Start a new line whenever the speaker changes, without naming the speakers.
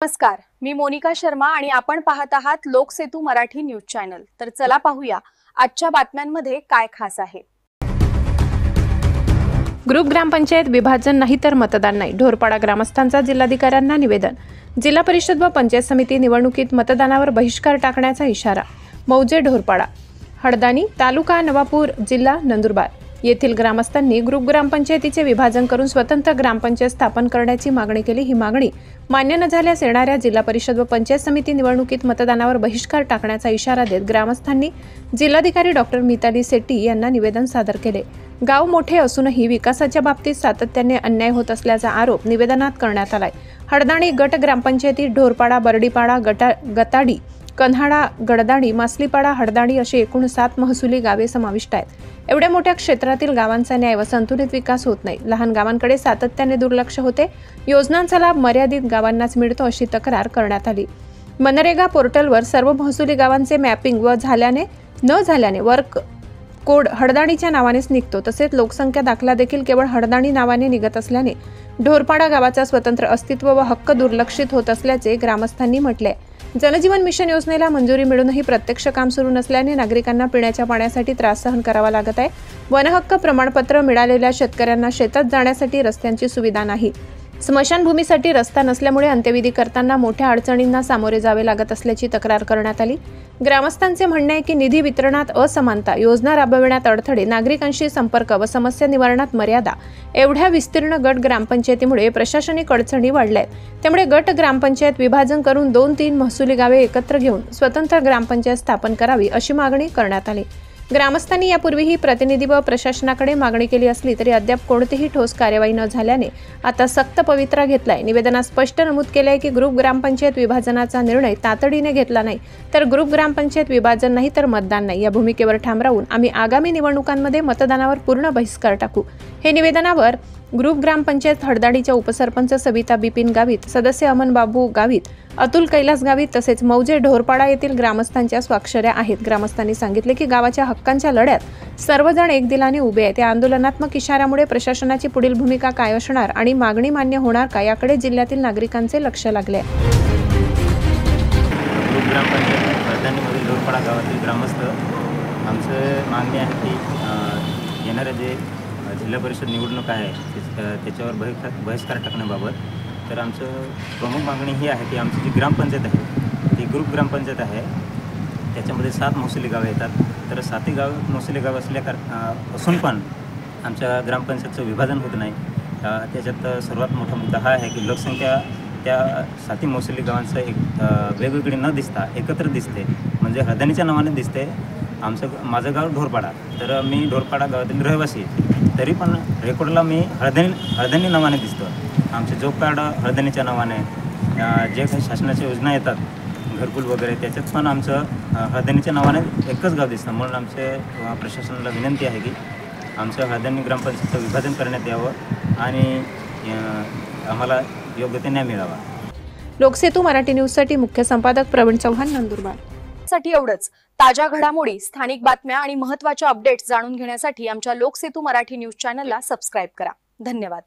नमस्कार, मी मोनिका शर्मा आणि आपण पाहत आहात लोकसेतू मराठी न्यूज चॅनल। तर चला पाहूया आजच्या बातम्यांमध्ये काय खास आहे।
ग्रुप ग्रामपंचायत विभाजन नाही तर मतदान नाही, ढोरपाडा ग्रामस्थांचा जिल्हाधिकाऱ्यांना निवेदन। जिल्हा परिषद व पंचायत समिती निवडणुकीत मतदानावर बहिष्कार टाकण्याचा इशारा। मौजे ढोरपाडा हळदाणी तालुका नवापूर जिल्हा नंदुरबार येथील ग्रामस्थांनी ग्रुप ग्रामपंचायतीचे विभाजन करून स्वतंत्र ग्रामपंचायत स्थापन करण्याची मागणी केली। ही मागणी मान्य न झाल्यास येणाऱ्या जिल्हा परिषद व पंचायत समिती निवडणुकीत मतदानावर बहिष्कार टाकण्याचा इशारा देत ग्रामस्थांनी जिल्हाधिकारी डॉक्टर मिताली सेट्टी यांना निवेदन सादर केले। गाव मोठे असूनही विकासाच्या बाबतीत सातत्याने अन्याय होत असल्याचा आरोप निवेदनात करण्यात आलाय। हळदाणी गट ग्रामपंचायतीत ढोरपाडा, बरडीपाडा, गताडी, कन्हाडा, गडदाडी, मासलीपाडा, हळदाणी अशी एकूण 7 महसुली गावे समाविष्ट आहेत। एवढ्या मोठ्या क्षेत्रातील गावांचा न्याय व संतुलित विकास होत नाही। लहान गावांकडे सातत्याने दुर्लक्ष होते। योजनांचा लाभ मर्यादित गावांनाच मिळतो अशी तक्रार करण्यात आली। मनरेगा पोर्टलवर सर्व महसुली गावांचे मॅपिंग न झाल्याने वर्क कोड हळदाणीच्या नावानेच निघतो। तसेच लोकसंख्या दाखला देखील केवळ हळदाणी नावाने निघत असल्याने ढोरपाडा गावाचा स्वतंत्र अस्तित्व व हक्क दुर्लक्षित होत असल्याचे ग्रामस्थांनी म्हटले। जलजीवन मिशन योजनेला मंजुरी मिळूनही प्रत्यक्ष काम सुरू नसल्याने नागरिकांना पिण्याच्या पाण्यासाठी त्रास सहन करावा लागत आहे। वनहक्क प्रमाणपत्र मिळालेल्या शेतकऱ्यांना शेतात जाण्यासाठी रस्त्यांची सुविधा नाही। स्मशानभूमीसाठी रस्ता नसल्यामुळे अंत्यविधी करताना मोठ्या अडचणींना सामोरे जावे लागत असल्याची तक्रार करण्यात आली। ग्रामस्थांचे म्हणणे आहे की निधी वितरणात असमानता, योजना राबविण्यात अडथळे, नागरिकांशी संपर्क व समस्या निवारणात मर्यादा, एवढ्या विस्तीर्ण गट ग्रामपंचायतीमुळे प्रशासनिक अडचणी वाढल्या आहेत। त्यामुळे गट ग्रामपंचायत विभाजन करून 2-3 महसुली गावे एकत्र घेऊन स्वतंत्र ग्रामपंचायत स्थापन करावी अशी मागणी करण्यात आली। ग्रामस्थांनी यापूर्वीही प्रतिनिधी व प्रशासनाकडे मागणी केली असली तरी अद्याप कोणतीही ठोस कार्यवाही न झाल्याने आता सक्त पवित्रा घेतलाय। निवेदनात स्पष्ट नमूद केले आहे की ग्रुप ग्रामपंचायत विभाजनाचा निर्णय तातडीने घेतला नाही तर ग्रुप ग्रामपंचायत विभाजन नाही तर मतदान नाही या भूमिकेवर ठाम राहून आम्ही आगामी निवडणुकांमध्ये मतदानावर पूर्ण बहिष्कार टाकू। हे निवेदनावर ग्रुप ग्रामपंचायत हळदाणीच्या उपसरपंच सविता बिपिन गावित, सदस्य अमन बाबू गावित, अतुल कैलास गावित तसेच मौजे ढोरपाडा येथील ग्रामस्थांच्या स्वाक्षऱ्या आहेत। ग्रामस्थांनी सांगितले की गावाच्या हक्कांच्या लढ्यात सर्वजण एक दिलाने उभे आहेत। या आंदोलनात्मक इशाऱ्यामुळे प्रशासनाची पुढील भूमिका काय असणार आणि मागणी मान्य होणार का याकडे जिल्ह्यातील नागरिकांचे लक्ष लागले।
ग्रामपंचायत ढोरपाडा गावातील ग्रामस्थ आमचं मागणी आहे की येणारे जे जिल्हा परिषद निवडणूक आहे त्याच्यावर बहिष्कार टाकण्याबाबत तर आमचं प्रमुख मागणी ही आहे की आमची जी ग्रामपंचायत आहे ती ग्रुप ग्रामपंचायत आहे। त्याच्यामध्ये 7 महसुली गावं येतात। तर 7ही महसुली गाव असून पण आमच्या ग्रामपंचायतचं विभाजन होत नाही। त्याच्यात सर्वात मोठा मुद्दा हा आहे की लोकसंख्या त्या 7ही महसुली गावांचं वेगवेगळी न दिसता एकत्र दिसते, म्हणजे हळदाणीच्या नावाने दिसते। माझं गाव ढोरपाडा, तर मी ढोरपाडा गावातील रहिवासी तरी पण रेकॉर्डला मी हळदाणी नावाने दिसतो। आमचे जॉब कार्ड हळदाणीच्या नावाने, जे काही शासनाच्या योजना येतात घरकुल वगैरे त्याच्यात पण आमचं हळदाणीच्या नावाने एकच गाव दिसतं। म्हणून आमचे प्रशासनाला विनंती आहे की आमचं हळदाणी ग्रामपंचायतचं विभाजन करण्यात यावं आणि आम्हाला योग्य ते न्याय मिळावा।
लोकसेतू मराठी न्यूजसाठी मुख्य संपादक प्रवीण चव्हाण, नंदुरबार।
साठी एवढंच। ताज्या घडामोडी, स्थानिक बातम्या आणि महत्त्वाच्या अपडेट्स जाणून घेण्यासाठी आमच्या लोकसेतू मराठी न्यूज चॅनलला सबस्क्राइब करा। धन्यवाद।